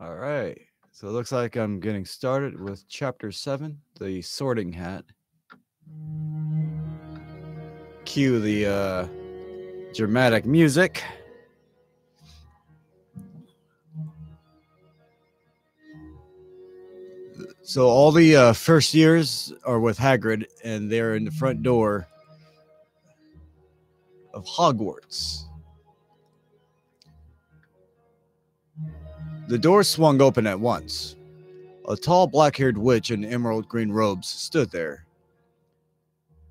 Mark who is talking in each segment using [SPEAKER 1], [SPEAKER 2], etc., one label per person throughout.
[SPEAKER 1] All right. So it looks like I'm getting started with chapter 7, the sorting hat. Cue the dramatic music. So all the first years are with Hagrid, and they're in the front door of Hogwarts. The door swung open at once. A tall black-haired witch in emerald green robes stood there.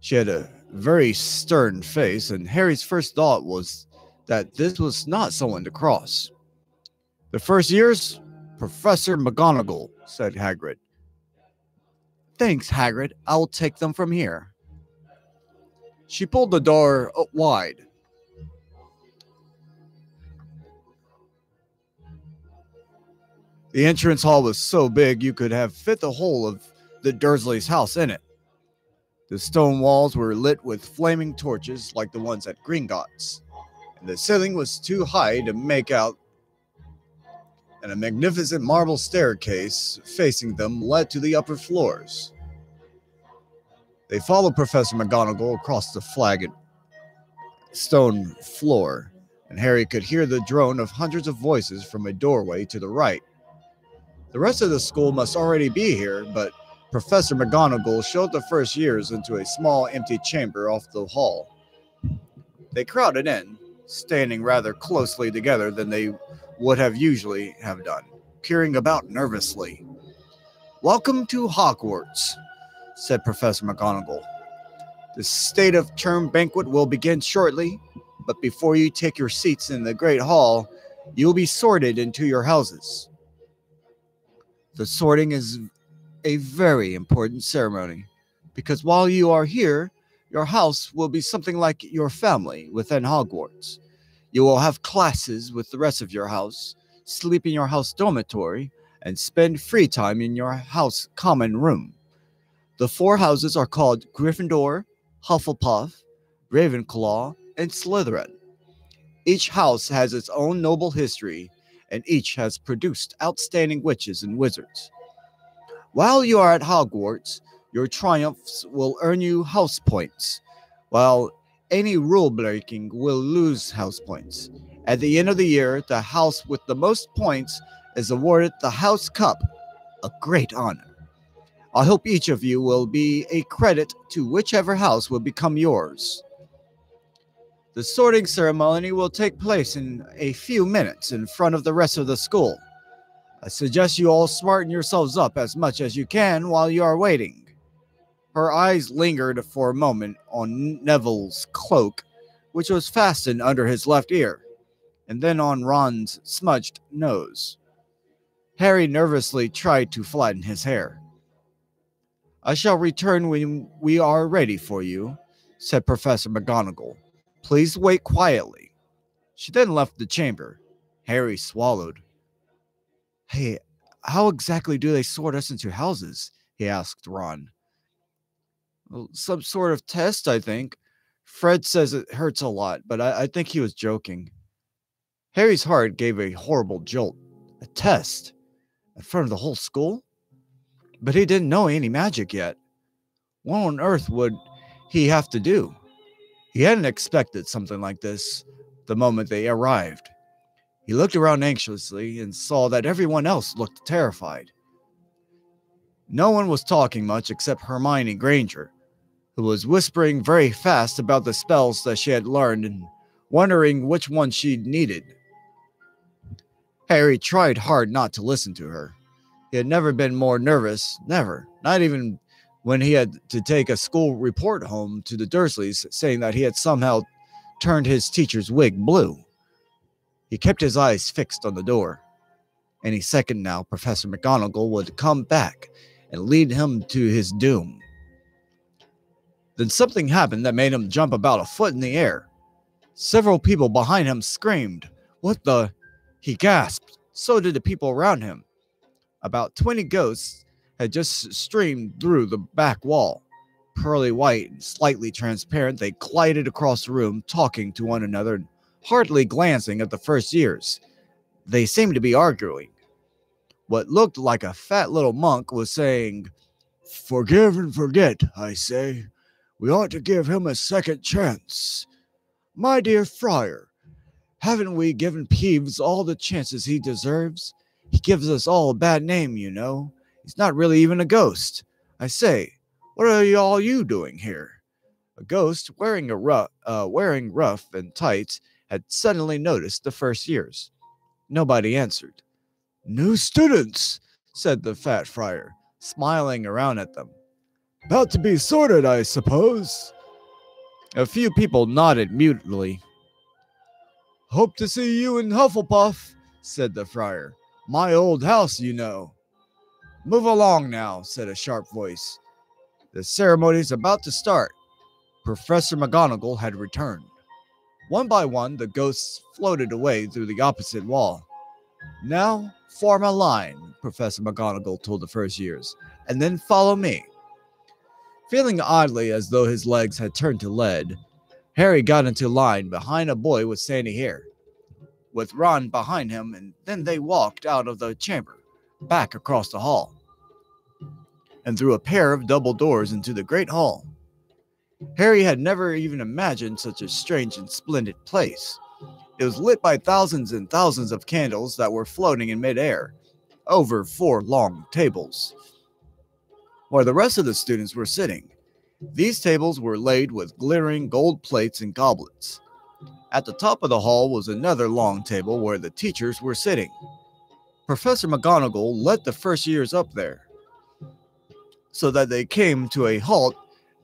[SPEAKER 1] She had a very stern face, and Harry's first thought was that this was not someone to cross. The first years, Professor McGonagall, said Hagrid. Thanks, Hagrid. I will take them from here. She pulled the door wide. The entrance hall was so big you could have fit the whole of the Dursleys' house in it. The stone walls were lit with flaming torches like the ones at Gringotts, and the ceiling was too high to make out, and a magnificent marble staircase facing them led to the upper floors. They followed Professor McGonagall across the flagged stone floor, and Harry could hear the drone of hundreds of voices from a doorway to the right. The rest of the school must already be here, but Professor McGonagall showed the first years into a small empty chamber off the hall. They crowded in, standing rather closely together than they would have usually have done, peering about nervously. Welcome to Hogwarts, said Professor McGonagall. The state of term banquet will begin shortly, but before you take your seats in the great hall, you will be sorted into your houses. The sorting is a very important ceremony, because while you are here, your house will be something like your family within Hogwarts. You will have classes with the rest of your house, sleep in your house dormitory, and spend free time in your house common room. The 4 houses are called Gryffindor, Hufflepuff, Ravenclaw, and Slytherin. Each house has its own noble history, and each has produced outstanding witches and wizards. While you are at Hogwarts, your triumphs will earn you house points, while any rule breaking will lose house points. At the end of the year, the house with the most points is awarded the House Cup, a great honor. I hope each of you will be a credit to whichever house will become yours. The sorting ceremony will take place in a few minutes in front of the rest of the school. I suggest you all smarten yourselves up as much as you can while you are waiting. Her eyes lingered for a moment on Neville's cloak, which was fastened under his left ear, and then on Ron's smudged nose. Harry nervously tried to flatten his hair. I shall return when we are ready for you, said Professor McGonagall. Please wait quietly. She then left the chamber. Harry swallowed. Hey, how exactly do they sort us into houses? He asked Ron. Well, some sort of test, I think. Fred says it hurts a lot, but I think he was joking. Harry's heart gave a horrible jolt. A test? In front of the whole school? But he didn't know any magic yet. What on earth would he have to do? He hadn't expected something like this the moment they arrived. He looked around anxiously and saw that everyone else looked terrified. No one was talking much except Hermione Granger, who was whispering very fast about the spells that she had learned and wondering which one she needed. Harry tried hard not to listen to her. He had never been more nervous, never, not even when he had to take a school report home to the Dursleys saying that he had somehow turned his teacher's wig blue. He kept his eyes fixed on the door. Any second now, Professor McGonagall would come back and lead him to his doom. Then something happened that made him jump about a foot in the air. Several people behind him screamed. What the? He gasped. So did the people around him. About 20 ghosts had just streamed through the back wall. Pearly white and slightly transparent, they glided across the room, talking to one another, hardly glancing at the first years. They seemed to be arguing. What looked like a fat little monk was saying, "Forgive and forget, I say. We ought to give him a second chance. My dear friar, haven't we given Peeves all the chances he deserves? He gives us all a bad name, you know. He's not really even a ghost. I say, what are all you doing here?" A ghost wearing rough and tights had suddenly noticed the first years. Nobody answered. "New students," said the fat friar, smiling around at them. "About to be sorted, I suppose." A few people nodded mutely. "Hope to see you in Hufflepuff," said the friar. "My old house, you know." "Move along now," said a sharp voice. "The ceremony's about to start." Professor McGonagall had returned. One by one, the ghosts floated away through the opposite wall. "Now, form a line," Professor McGonagall told the first years, "and then follow me." Feeling oddly as though his legs had turned to lead, Harry got into line behind a boy with sandy hair, with Ron behind him, and then they walked out of the chamber, back across the hall, and through a pair of double doors into the great hall. Harry had never even imagined such a strange and splendid place. It was lit by thousands and thousands of candles that were floating in midair, over 4 long tables, where the rest of the students were sitting. These tables were laid with glittering gold plates and goblets. At the top of the hall was another long table where the teachers were sitting. Professor McGonagall led the first years up there, so that they came to a halt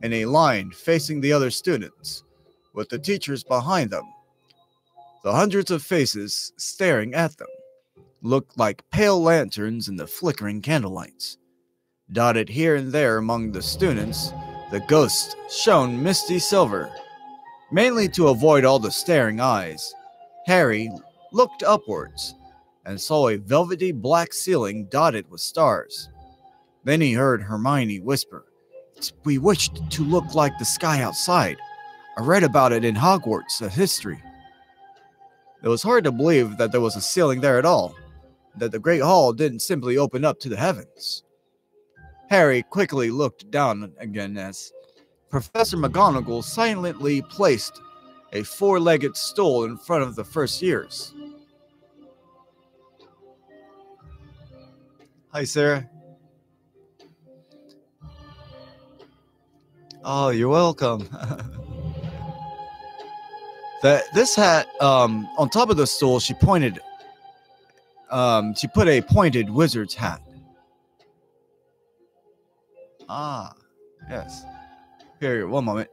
[SPEAKER 1] in a line facing the other students, with the teachers behind them. The hundreds of faces staring at them looked like pale lanterns in the flickering candlelights. Dotted here and there among the students, the ghosts shone misty silver. Mainly to avoid all the staring eyes, Harry looked upwards and saw a velvety black ceiling dotted with stars. Then he heard Hermione whisper, "It's bewitched to look like the sky outside. I read about it in Hogwarts, a history." It was hard to believe that there was a ceiling there at all, that the Great Hall didn't simply open up to the heavens. Harry quickly looked down again as Professor McGonagall silently placed a 4-legged stool in front of the first years. "Hi, Sarah." "Oh, you're welcome." This hat, on top of the stool, she put a pointed wizard's hat. Ah, yes. Here, one moment.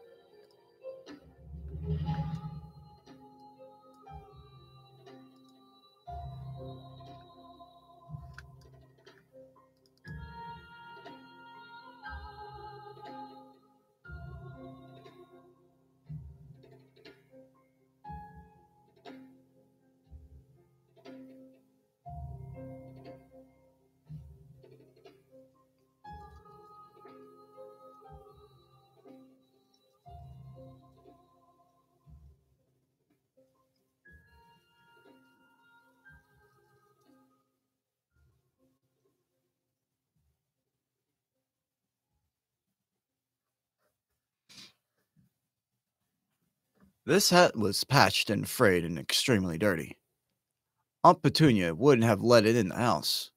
[SPEAKER 1] This hat was patched and frayed and extremely dirty. Aunt Petunia wouldn't have let it in the house.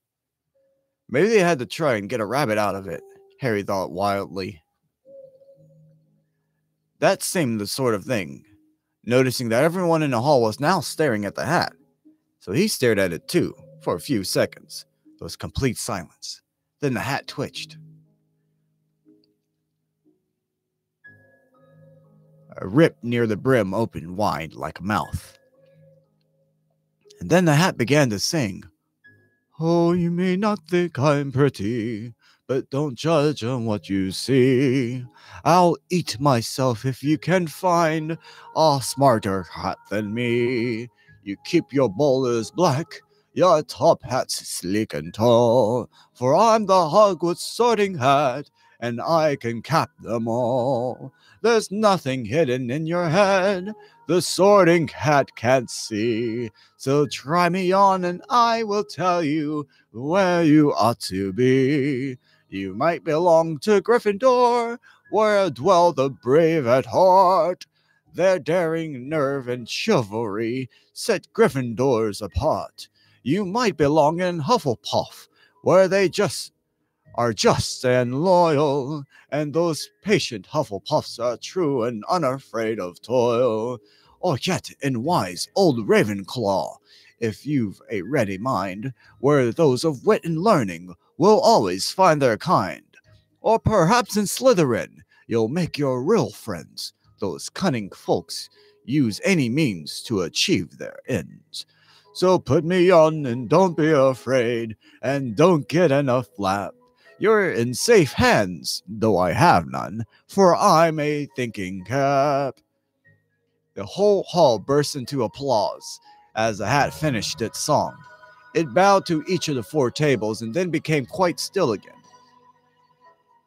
[SPEAKER 1] Maybe they had to try and get a rabbit out of it, Harry thought wildly. That seemed the sort of thing, noticing that everyone in the hall was now staring at the hat. So he stared at it too, for a few seconds. There was complete silence. Then the hat twitched. A rip near the brim opened wide like a mouth. And then the hat began to sing. "Oh, you may not think I'm pretty, but don't judge on what you see. I'll eat myself if you can find a smarter hat than me. You keep your bowlers black, your top hat's sleek and tall, for I'm the Hogwarts sorting hat, and I can cap them all. There's nothing hidden in your head the sorting hat can't see. So try me on and I will tell you where you ought to be. You might belong to Gryffindor, where dwell the brave at heart. Their daring nerve and chivalry set Gryffindors apart. You might belong in Hufflepuff, where they are just and loyal, and those patient Hufflepuffs are true and unafraid of toil. Or yet in wise old Ravenclaw, if you've a ready mind, where those of wit and learning will always find their kind. Or perhaps in Slytherin, you'll make your real friends. Those cunning folks use any means to achieve their ends. So put me on and don't be afraid, and don't get enough flap. You're in safe hands, though I have none, for I'm a thinking cap. The whole hall burst into applause as the hat finished its song. It bowed to each of the 4 tables and then became quite still again.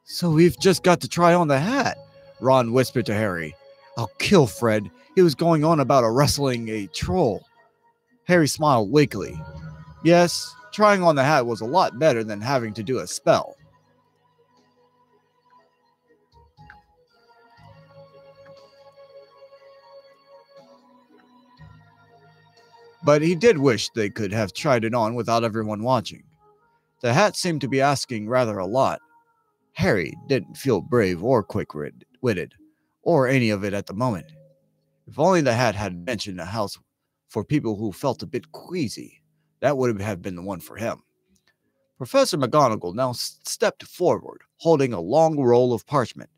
[SPEAKER 1] So we've just got to try on the hat, Ron whispered to Harry. I'll kill Fred. He was going on about wrestling a troll. Harry smiled weakly. Yes, trying on the hat was a lot better than having to do a spell. But he did wish they could have tried it on without everyone watching. The hat seemed to be asking rather a lot. Harry didn't feel brave or quick-witted, or any of it at the moment. If only the hat had mentioned a house for people who felt a bit queasy, that would have been the one for him. Professor McGonagall now stepped forward, holding a long roll of parchment.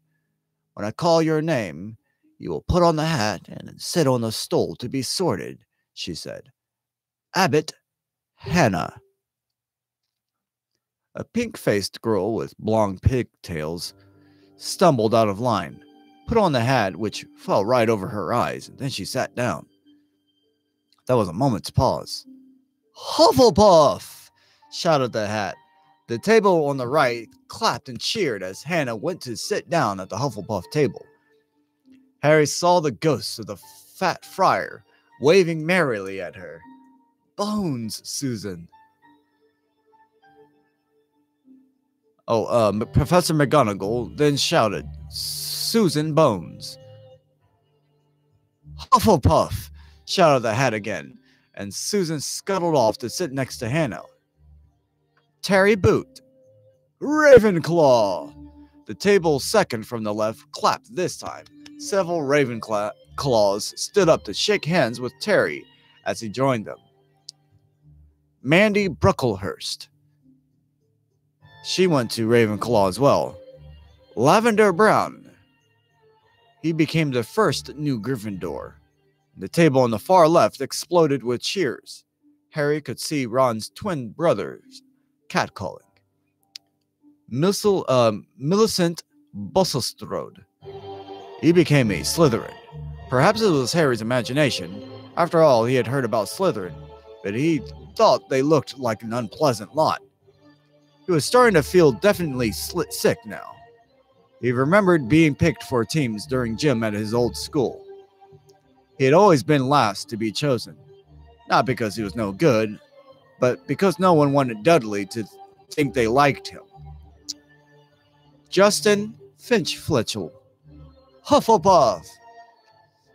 [SPEAKER 1] When I call your name, you will put on the hat and sit on the stool to be sorted, she said. Abbott Hannah. A pink-faced girl with blonde pigtails stumbled out of line, put on the hat, which fell right over her eyes, and then she sat down. There was a moment's pause. Hufflepuff! Shouted the hat. The table on the right clapped and cheered as Hannah went to sit down at the Hufflepuff table. Harry saw the ghost of the fat friar waving merrily at her. Bones, Susan. Professor McGonagall then shouted, Susan Bones. Hufflepuff, shouted the hat again, and Susan scuttled off to sit next to Hannah. Terry Boot. Ravenclaw. The table second from the left clapped this time. Several Ravenclaws stood up to shake hands with Terry as he joined them. Mandy Brooklehurst. She went to Ravenclaw as well. Lavender Brown. He became the first new Gryffindor. The table on the far left exploded with cheers. Harry could see Ron's twin brothers catcalling. Millicent Busselstrode. He became a Slytherin. Perhaps it was Harry's imagination. After all, he had heard about Slytherin, but he thought they looked like an unpleasant lot. He was starting to feel definitely sick now. He remembered being picked for teams during gym at his old school. He had always been last to be chosen, not because he was no good, but because no one wanted Dudley to think they liked him. Justin Finch-Fletchel. Hufflepuff!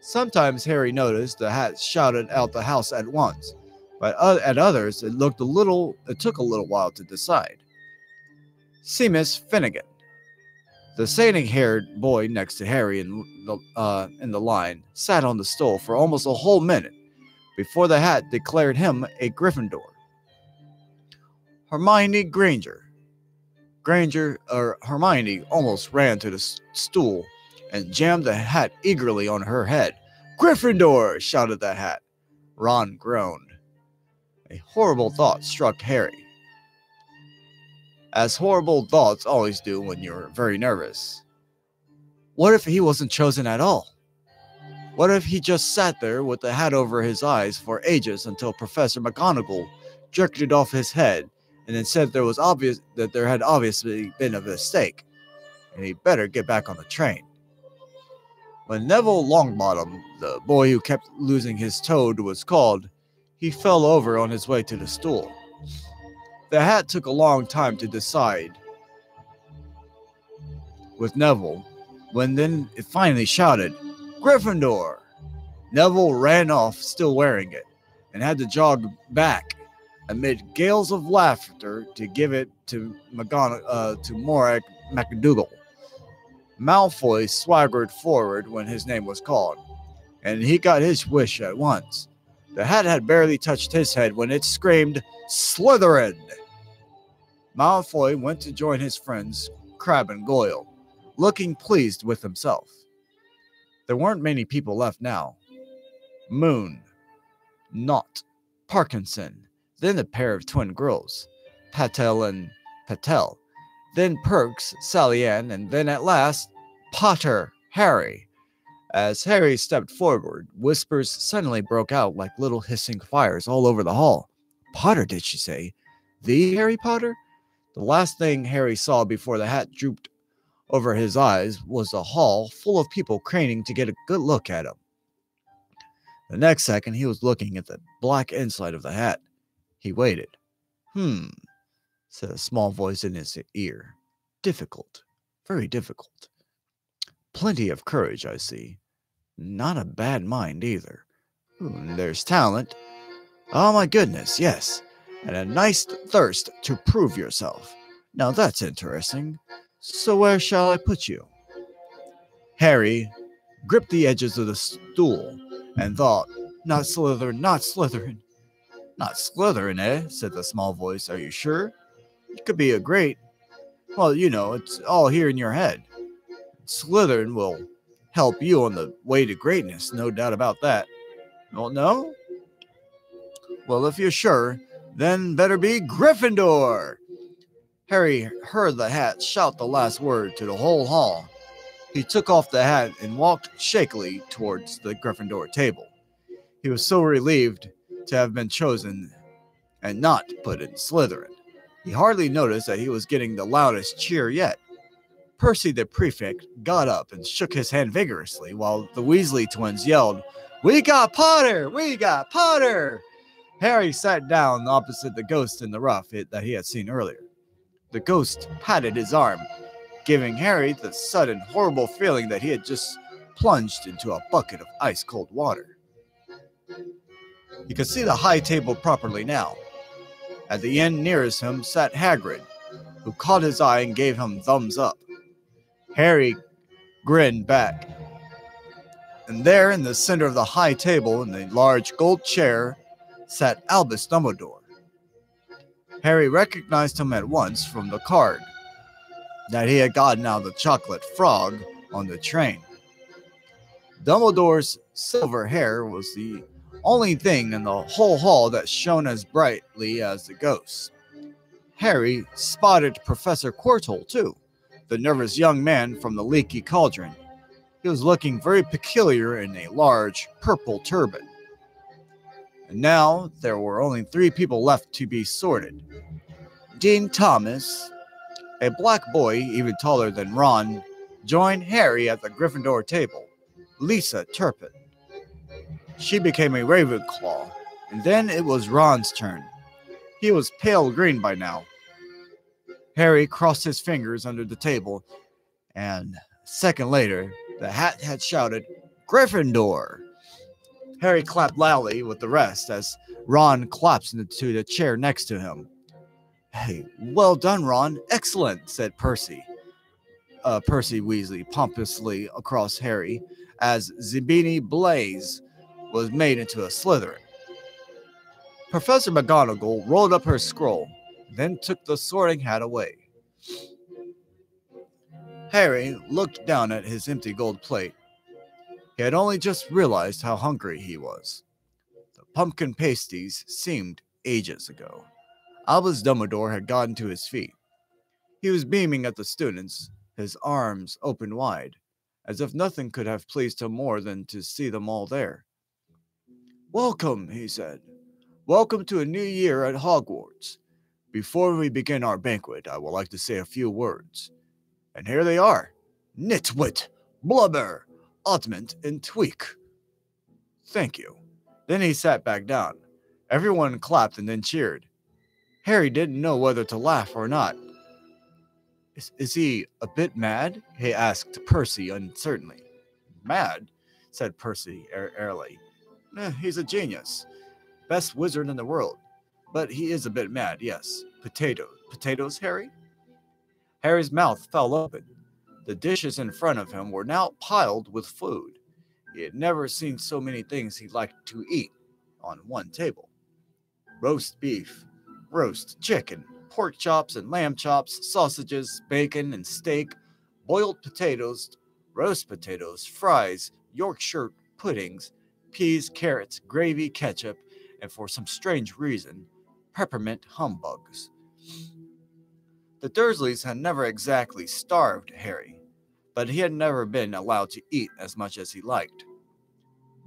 [SPEAKER 1] Sometimes Harry noticed the hat shouted out the house at once, but at others it took a little while to decide. Seamus Finnegan. The sandy-haired boy next to Harry in the line sat on the stool for almost a whole minute before the hat declared him a Gryffindor. Hermione Granger. Hermione almost ran to the stool and jammed the hat eagerly on her head. Gryffindor! Shouted the hat. Ron groaned. A horrible thought struck Harry, as horrible thoughts always do when you're very nervous. What if he wasn't chosen at all? What if he just sat there with the hat over his eyes for ages until Professor McGonagall jerked it off his head and then said there had obviously been a mistake, and he better get back on the train. When Neville Longbottom, the boy who kept losing his toad, was called, he fell over on his way to the stool. The hat took a long time to decide with Neville, when then it finally shouted, "Gryffindor!" Neville ran off, still wearing it, and had to jog back amid gales of laughter to give it to Morak McDougal. Malfoy swaggered forward when his name was called, and he got his wish at once. The hat had barely touched his head when it screamed, "Slytherin!" Malfoy went to join his friends, Crabbe and Goyle, looking pleased with himself. There weren't many people left now. Moon, Knott, Parkinson, then a pair of twin girls, Patel and Patel, then Perks, Sally Ann, and then at last, Potter, Harry. As Harry stepped forward, whispers suddenly broke out like little hissing fires all over the hall. Potter, did she say? The Harry Potter? The last thing Harry saw before the hat drooped over his eyes was a hall full of people craning to get a good look at him. The next second, he was looking at the black inside of the hat. He waited. Said a small voice in his ear. Difficult. Very difficult. Plenty of courage, I see. Not a bad mind, either. There's talent. Oh, my goodness, yes. And a nice thirst to prove yourself. Now that's interesting. So where shall I put you? Harry gripped the edges of the stool and thought, Not Slytherin, not Slytherin. Not Slytherin, eh? Said the small voice. Are you sure? It could be a great... Well, you know, it's all here in your head. Slytherin will help you on the way to greatness, no doubt about that. Oh, no? Well, if you're sure, then better be Gryffindor. Harry heard the hat shout the last word to the whole hall. He took off the hat and walked shakily towards the Gryffindor table. He was so relieved to have been chosen and not put in Slytherin. He hardly noticed that he was getting the loudest cheer yet. Percy the prefect got up and shook his hand vigorously while the Weasley twins yelled, "We got Potter! We got Potter!" Harry sat down opposite the ghost in the rough that he had seen earlier. The ghost patted his arm, giving Harry the sudden horrible feeling that he had just plunged into a bucket of ice-cold water. He could see the high table properly now. At the end nearest him sat Hagrid, who caught his eye and gave him thumbs up. Harry grinned back. And there in the center of the high table in the large gold chair sat Albus Dumbledore. Harry recognized him at once from the card that he had gotten out of the chocolate frog on the train. Dumbledore's silver hair was the only thing in the whole hall that shone as brightly as the ghost. Harry spotted Professor Quirtle, too, the nervous young man from the Leaky Cauldron. He was looking very peculiar in a large purple turban. And now there were only 3 people left to be sorted. Dean Thomas, a black boy even taller than Ron, joined Harry at the Gryffindor table. Lisa Turpin. She became a Ravenclaw, and then it was Ron's turn. He was pale green by now. Harry crossed his fingers under the table, and a second later, the hat had shouted, "Gryffindor!" Harry clapped loudly with the rest as Ron collapsed into the chair next to him. "Hey, well done, Ron. Excellent," said Percy Weasley pompously across Harry as Zebini Blaze was made into a Slytherin. Professor McGonagall rolled up her scroll, then took the sorting hat away. Harry looked down at his empty gold plate. He had only just realized how hungry he was. The pumpkin pasties seemed ages ago. Albus Dumbledore had gotten to his feet. He was beaming at the students, his arms open wide, as if nothing could have pleased him more than to see them all there. "Welcome," he said. "Welcome to a new year at Hogwarts. Before we begin our banquet, I would like to say a few words. And here they are. Nitwit, Blubber, Oddment, and Tweak. Thank you. Then he sat back down. Everyone clapped and then cheered. Harry didn't know whether to laugh or not. Is he a bit mad? He asked Percy uncertainly. Mad? Said Percy airily. He's a genius. Best wizard in the world. But he is a bit mad, yes. Potatoes, Harry? Harry's mouth fell open. The dishes in front of him were now piled with food. He had never seen so many things he liked to eat on one table. Roast beef, roast chicken, pork chops and lamb chops, sausages, bacon and steak, boiled potatoes, roast potatoes, fries, Yorkshire puddings, peas, carrots, gravy, ketchup, and for some strange reason, peppermint humbugs. The Dursleys had never exactly starved Harry, but he had never been allowed to eat as much as he liked.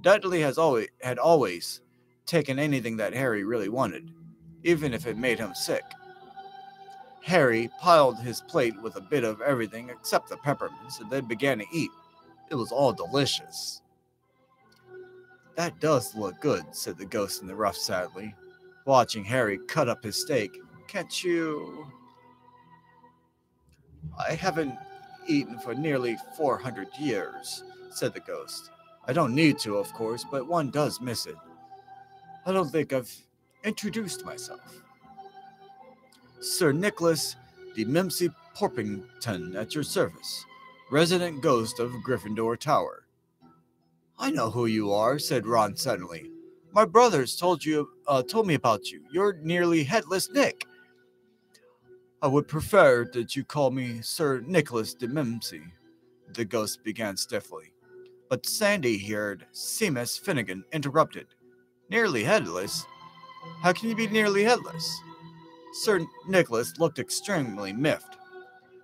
[SPEAKER 1] Dudley had always taken anything that Harry really wanted, even if it made him sick. Harry piled his plate with a bit of everything except the peppermints and then began to eat. It was all delicious. That does look good, said the ghost in the rough sadly, watching Harry cut up his steak. Can't you... I haven't eaten for nearly 400 years, said the ghost. I don't need to, of course, but one does miss it. I don't think I've introduced myself. Sir Nicholas de Mimsy Porpington at your service, resident ghost of Gryffindor Tower. I know who you are, said Ron suddenly. My brothers told me about you. You're nearly headless Nick. I would prefer that you call me Sir Nicholas de Mimsy, the ghost began stiffly. But Sandy heard Seamus Finnegan interrupted. Nearly headless? How can you be nearly headless? Sir Nicholas looked extremely miffed,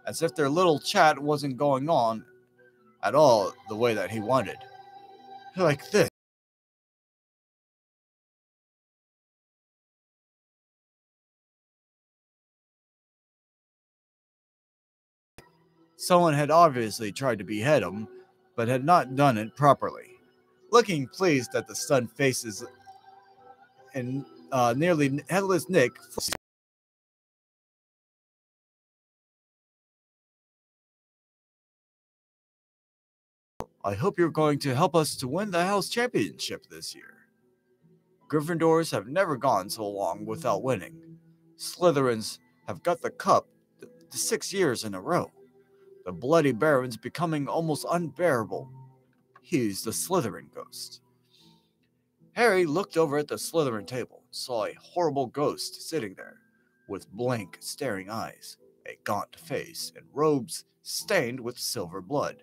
[SPEAKER 1] as if their little chat wasn't going on at all the way that he wanted. Like this. Someone had obviously tried to behead him, but had not done it properly. Looking pleased at the stunned faces and nearly headless Nick, I hope you're going to help us to win the house championship this year. Gryffindors have never gone so long without winning. Slytherins have got the cup 6 years in a row. The Bloody Baron's becoming almost unbearable. He's the Slytherin ghost. Harry looked over at the Slytherin table and saw a horrible ghost sitting there, with blank, staring eyes, a gaunt face, and robes stained with silver blood.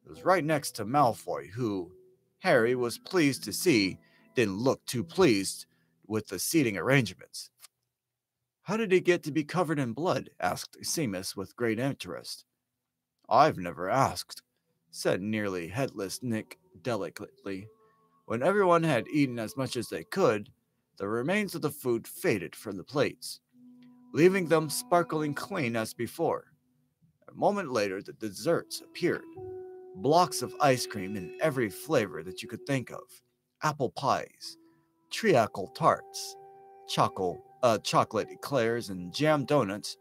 [SPEAKER 1] It was right next to Malfoy, who, Harry was pleased to see, didn't look too pleased with the seating arrangements. How did he get to be covered in blood? Asked Seamus with great interest. I've never asked, said nearly headless Nick delicately. When everyone had eaten as much as they could, the remains of the food faded from the plates, leaving them sparkling clean as before. A moment later, the desserts appeared. Blocks of ice cream in every flavor that you could think of. Apple pies, treacle tarts, chocolate eclairs and jam donuts,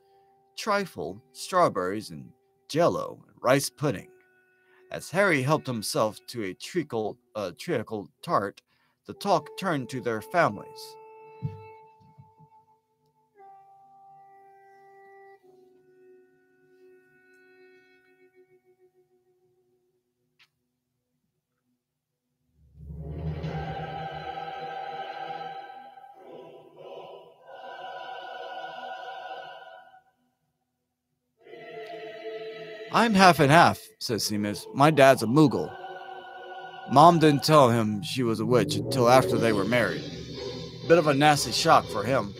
[SPEAKER 1] trifle, strawberries, and jello and rice pudding. As Harry helped himself to a treacle tart, the talk turned to their families. I'm half and half, said Seamus. My dad's a Moogle. Mom didn't tell him she was a witch until after they were married. Bit of a nasty shock for him.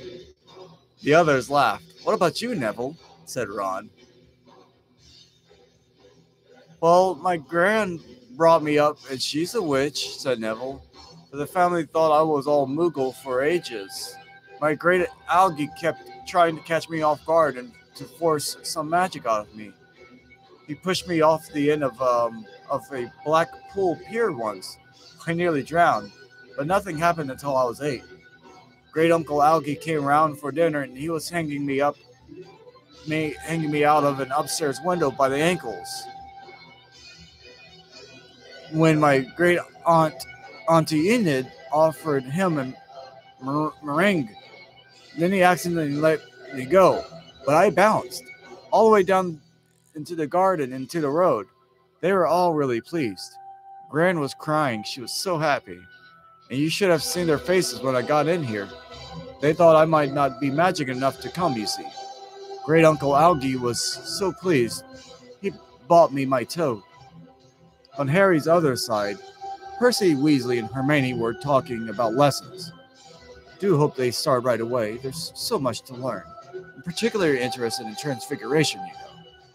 [SPEAKER 1] The others laughed. What about you, Neville? Said Ron. Well, my gran brought me up and she's a witch, said Neville. But the family thought I was all Moogle for ages. My great algae kept trying to catch me off guard and to force some magic out of me. He pushed me off the end of a black pool pier once. I nearly drowned, but nothing happened until I was 8. Great Uncle Algie came round for dinner, and he was hanging me out of an upstairs window by the ankles. When my great auntie Enid offered him a meringue, then he accidentally let me go, but I bounced all the way down into the garden, into the road. They were all really pleased. Gran was crying. She was so happy. And you should have seen their faces when I got in here. They thought I might not be magic enough to come, you see. Great Uncle Algie was so pleased. He bought me my toad. On Harry's other side, Percy, Weasley, and Hermione were talking about lessons. Do hope they start right away. There's so much to learn. I'm particularly interested in transfiguration,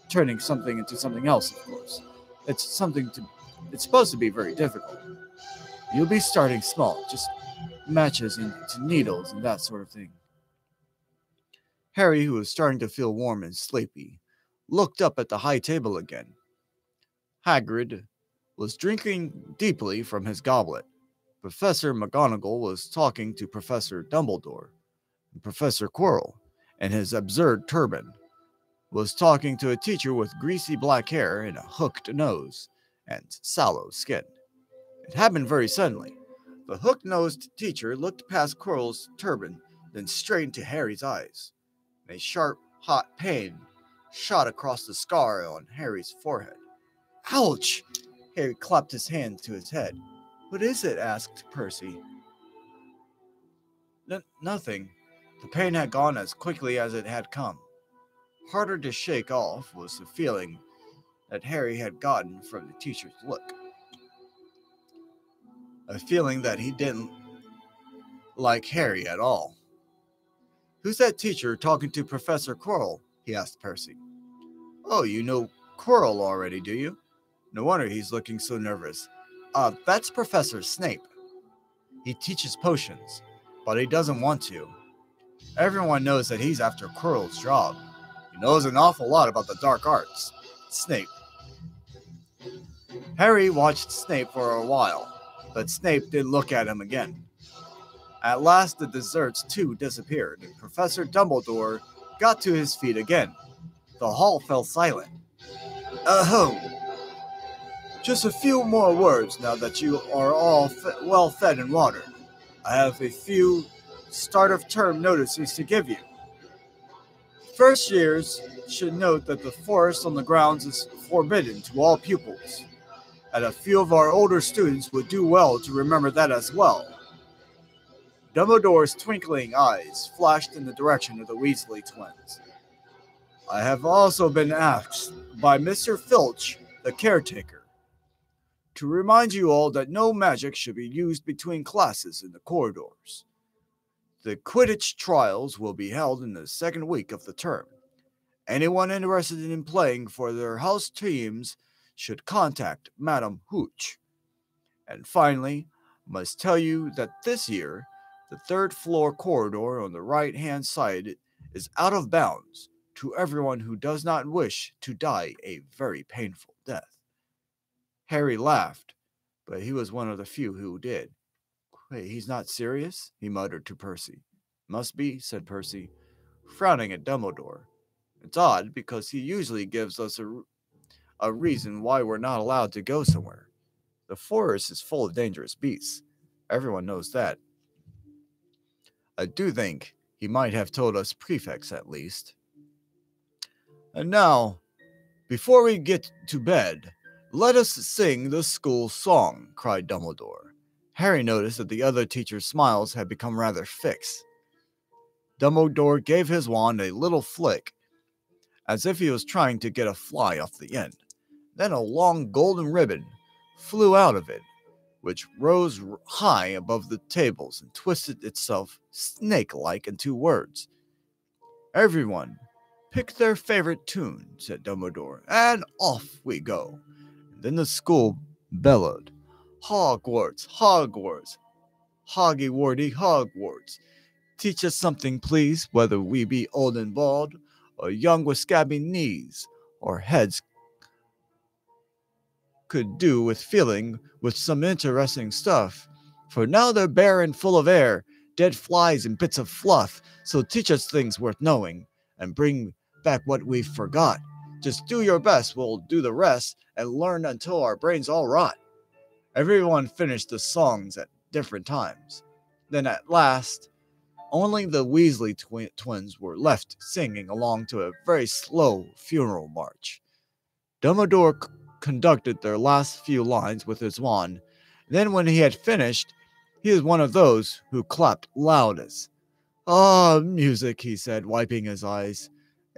[SPEAKER 1] turning something into something else, of course. It's supposed to be very difficult. You'll be starting small, just matches into needles and that sort of thing. Harry, who was starting to feel warm and sleepy, looked up at the high table again. Hagrid was drinking deeply from his goblet. Professor McGonagall was talking to Professor Dumbledore, and Professor Quirrell, in his absurd turban, was talking to a teacher with greasy black hair and a hooked nose and sallow skin. It happened very suddenly. The hooked-nosed teacher looked past Quirrell's turban, then straight into Harry's eyes. A sharp, hot pain shot across the scar on Harry's forehead. Ouch! Harry clapped his hand to his head. What is it? Asked Percy. Nothing. The pain had gone as quickly as it had come. Harder to shake off was the feeling that Harry had gotten from the teacher's look. A feeling that he didn't like Harry at all. Who's that teacher talking to Professor Quirrell? He asked Percy. Oh, you know Quirrell already, do you? No wonder he's looking so nervous. That's Professor Snape. He teaches potions, but he doesn't want to. Everyone knows that he's after Quirrell's job. He knows an awful lot about the dark arts. Snape. Harry watched Snape for a while, but Snape didn't look at him again. At last the desserts too disappeared, and Professor Dumbledore got to his feet again. The hall fell silent. Ahem. Just a few more words now that you are all well fed and watered. I have a few start of term notices to give you. First years should note that the forest on the grounds is forbidden to all pupils, and a few of our older students would do well to remember that as well. Dumbledore's twinkling eyes flashed in the direction of the Weasley twins. I have also been asked by Mr. Filch, the caretaker, to remind you all that no magic should be used between classes in the corridors. The Quidditch trials will be held in the second week of the term. Anyone interested in playing for their house teams should contact Madame Hooch. And finally, I must tell you that this year, the third floor corridor on the right-hand side is out of bounds to everyone who does not wish to die a very painful death. Harry laughed, but he was one of the few who did. Wait, he's not serious? He muttered to Percy. Must be, said Percy, frowning at Dumbledore. It's odd, because he usually gives us a reason why we're not allowed to go somewhere. The forest is full of dangerous beasts. Everyone knows that. I do think he might have told us prefects at least. And now, before we get to bed, let us sing the school song, cried Dumbledore. Harry noticed that the other teacher's smiles had become rather fixed. Dumbledore gave his wand a little flick, as if he was trying to get a fly off the end. Then a long golden ribbon flew out of it, which rose high above the tables and twisted itself snake-like into words. Everyone, pick their favorite tune, said Dumbledore, and off we go. And then the school bellowed, Hogwarts, Hogwarts, Hoggy-Warty Hogwarts. Teach us something, please, whether we be old and bald, or young with scabby knees, or heads could do with filling with some interesting stuff. For now they're bare and full of air, dead flies and bits of fluff, so teach us things worth knowing, and bring back what we've forgot. Just do your best, we'll do the rest, and learn until our brains all rot. Everyone finished the songs at different times. Then at last, only the Weasley twins were left singing along to a very slow funeral march. Dumbledore conducted their last few lines with his wand. Then when he had finished, he was one of those who clapped loudest. "Ah, music," he said, wiping his eyes.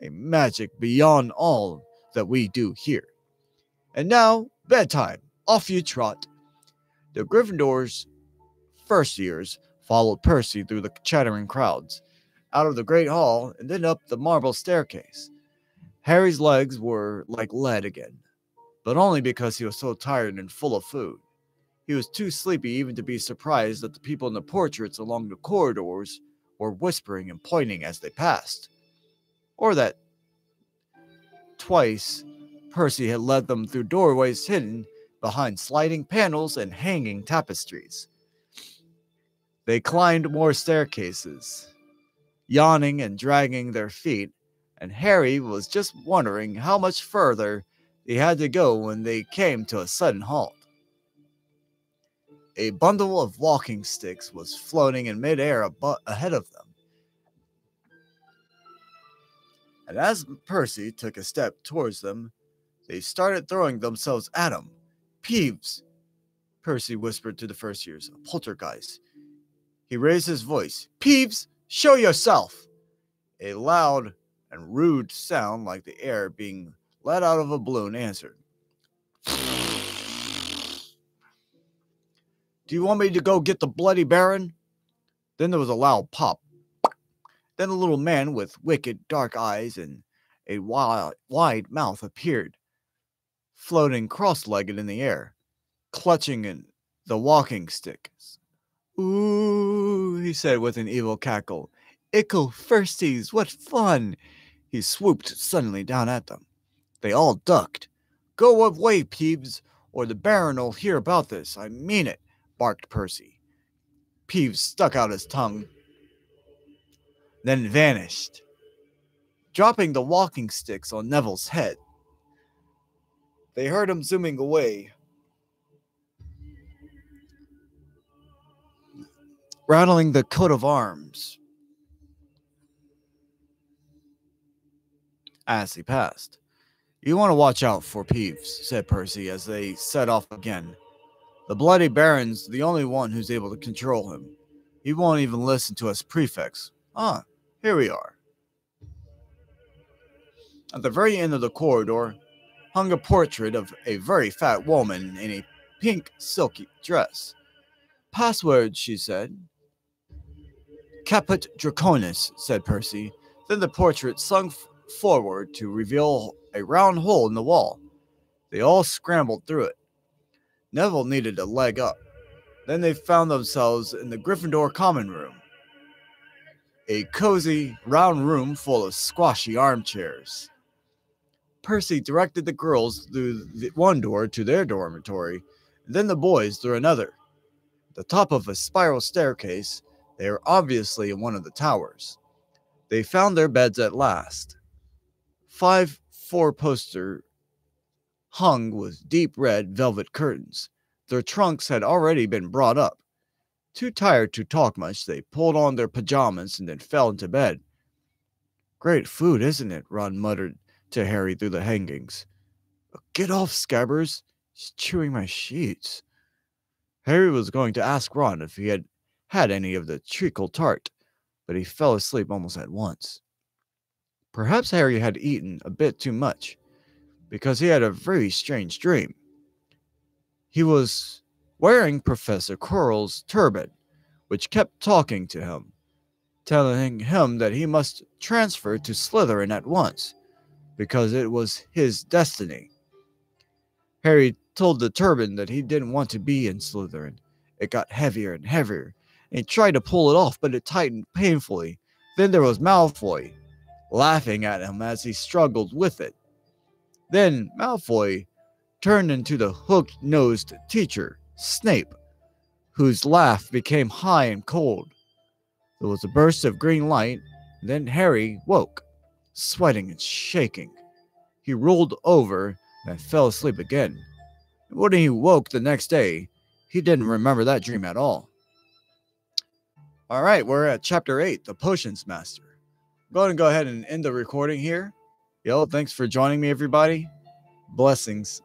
[SPEAKER 1] "A magic beyond all that we do here. And now, bedtime. Off you trot." The Gryffindor's first years followed Percy through the chattering crowds, out of the great hall, and then up the marble staircase. Harry's legs were like lead again, but only because he was so tired and full of food. He was too sleepy even to be surprised that the people in the portraits along the corridors were whispering and pointing as they passed, or that twice Percy had led them through doorways hidden behind sliding panels and hanging tapestries. They climbed more staircases, yawning and dragging their feet, and Harry was just wondering how much further they had to go when they came to a sudden halt. A bundle of walking sticks was floating in midair ahead of them. And as Percy took a step towards them, they started throwing themselves at him. "Peeves," Percy whispered to the first years, a poltergeist. He raised his voice. "Peeves, show yourself!" A loud and rude sound like the air being let out of a balloon answered. "Do you want me to go get the bloody Baron?" Then there was a loud pop. Then a little man with wicked dark eyes and a wide mouth appeared, floating cross-legged in the air, clutching in the walking sticks. "Ooh," he said with an evil cackle. "Ickle firsties, what fun!" He swooped suddenly down at them. They all ducked. "Go away, Peeves, or the Baron'll hear about this. I mean it," barked Percy. Peeves stuck out his tongue, then vanished, dropping the walking sticks on Neville's head. They heard him zooming away, rattling the coat of arms as he passed. "You want to watch out for Peeves," said Percy as they set off again. "The Bloody Baron's the only one who's able to control him. He won't even listen to us prefects. Ah, here we are." At the very end of the corridor hung a portrait of a very fat woman in a pink silky dress. "Password," she said. "Caput Draconis," said Percy. Then the portrait sunk forward to reveal a round hole in the wall. They all scrambled through it. Neville needed a leg up. Then they found themselves in the Gryffindor common room, a cozy, round room full of squashy armchairs. Percy directed the girls through one door to their dormitory, and then the boys through another. At the top of a spiral staircase, they were obviously in one of the towers. They found their beds at last. 5 four-poster hung with deep red velvet curtains. Their trunks had already been brought up. Too tired to talk much, they pulled on their pajamas and then fell into bed. "Great food, isn't it?" Ron muttered to Harry through the hangings. "Get off, Scabbers. He's chewing my sheets." Harry was going to ask Ron if he had had any of the treacle tart, but he fell asleep almost at once. Perhaps Harry had eaten a bit too much, because he had a very strange dream. He was wearing Professor Quirrell's turban, which kept talking to him, telling him that he must transfer to Slytherin at once, because it was his destiny. Harry told the turban that he didn't want to be in Slytherin. It got heavier and heavier, and he tried to pull it off, but it tightened painfully. Then there was Malfoy, laughing at him as he struggled with it. Then Malfoy turned into the hook nosed teacher, Snape, whose laugh became high and cold. There was a burst of green light, then Harry woke, sweating and shaking. He rolled over and fell asleep again. When he woke the next day, he didn't remember that dream at all. All right, we're at chapter 8, The Potions Master. Go ahead and end the recording here. Yo, thanks for joining me, everybody. Blessings.